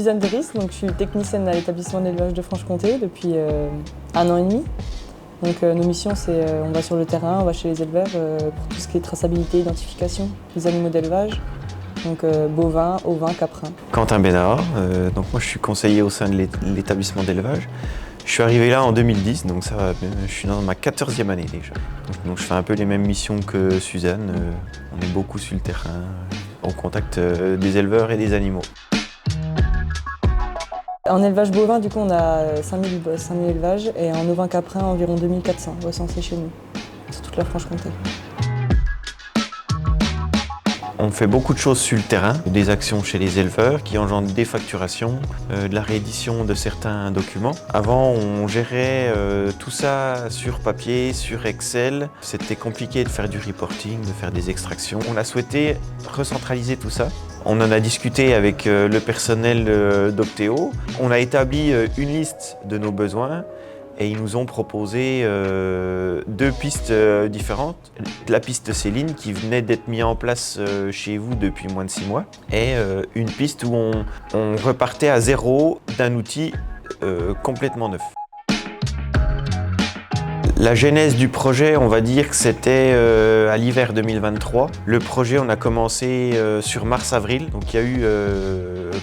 Suzanne Deris, donc je suis technicienne à l'établissement d'élevage de Franche-Comté depuis 1 an et demi. Donc nos missions, c'est on va sur le terrain, on va chez les éleveurs pour tout ce qui est traçabilité, identification des animaux d'élevage. Donc bovins, ovins, caprins. Quentin Bénard, donc moi je suis conseiller au sein de l'établissement d'élevage. Je suis arrivé là en 2010, donc ça va, je suis dans ma 14e année déjà. Donc je fais un peu les mêmes missions que Suzanne. On est beaucoup sur le terrain, au contact des éleveurs et des animaux. En élevage bovin, du coup, on a 5000 élevages et en ovin caprin, environ 2400 recensés chez nous, sur toute la Franche-Comté. On fait beaucoup de choses sur le terrain, des actions chez les éleveurs qui engendrent des facturations, de la réédition de certains documents. Avant, on gérait tout ça sur papier, sur Excel. C'était compliqué de faire du reporting, de faire des extractions. On a souhaité recentraliser tout ça. On en a discuté avec le personnel d'Octéo. On a établi une liste de nos besoins. Et ils nous ont proposé 2 pistes différentes. La piste de Céline qui venait d'être mise en place chez vous depuis moins de 6 mois et une piste où on repartait à zéro d'un outil complètement neuf. La genèse du projet, on va dire que c'était à l'hiver 2023. Le projet, on a commencé sur mars-avril. Donc il y a eu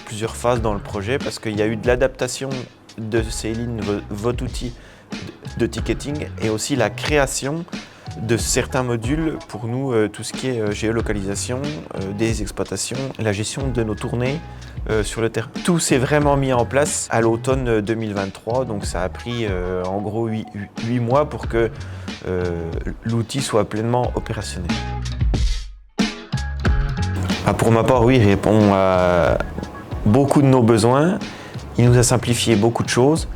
plusieurs phases dans le projet parce qu'il y a eu de l'adaptation de Céline, votre outil de ticketing, et aussi la création de certains modules pour nous, tout ce qui est géolocalisation des exploitations, la gestion de nos tournées sur le terrain. Tout s'est vraiment mis en place à l'automne 2023, donc ça a pris en gros 8 mois pour que l'outil soit pleinement opérationnel. Pour ma part, oui, il répond à beaucoup de nos besoins. Il nous a simplifié beaucoup de choses.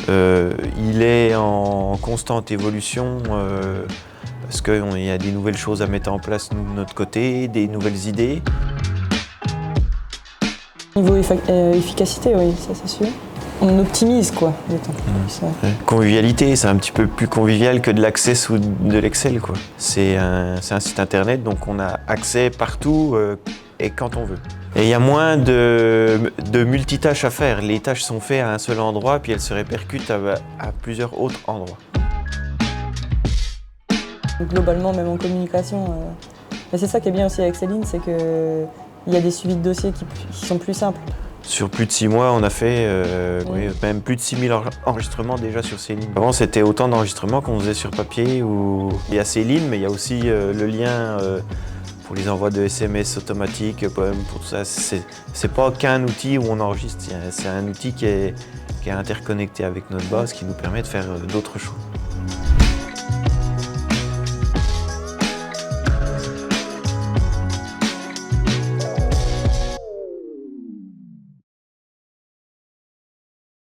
Il est en constante évolution parce qu'il y a des nouvelles choses à mettre en place nous, de notre côté, des nouvelles idées. Niveau efficacité, oui, ça c'est sûr. On optimise quoi, le temps. Ouais. Convivialité, c'est un petit peu plus convivial que de l'Access ou de l'Excel, quoi. C'est un site internet, donc on a accès partout et quand on veut. Et il y a moins de multitâches à faire. Les tâches sont faites à un seul endroit, puis elles se répercutent à plusieurs autres endroits. Globalement, même en communication, c'est ça qui est bien aussi avec Céline, c'est qu'il y a des suivis de dossiers qui sont plus simples. Sur plus de 6 mois, on a fait oui, même plus de 6000 enregistrements déjà sur Céline. Avant, c'était autant d'enregistrements qu'on faisait sur papier. Il y a Céline, mais il y a aussi le lien pour les envois de SMS automatiques, pour tout ça. C'est pas qu'un outil où on enregistre, c'est un outil qui est interconnecté avec notre base, qui nous permet de faire d'autres choses.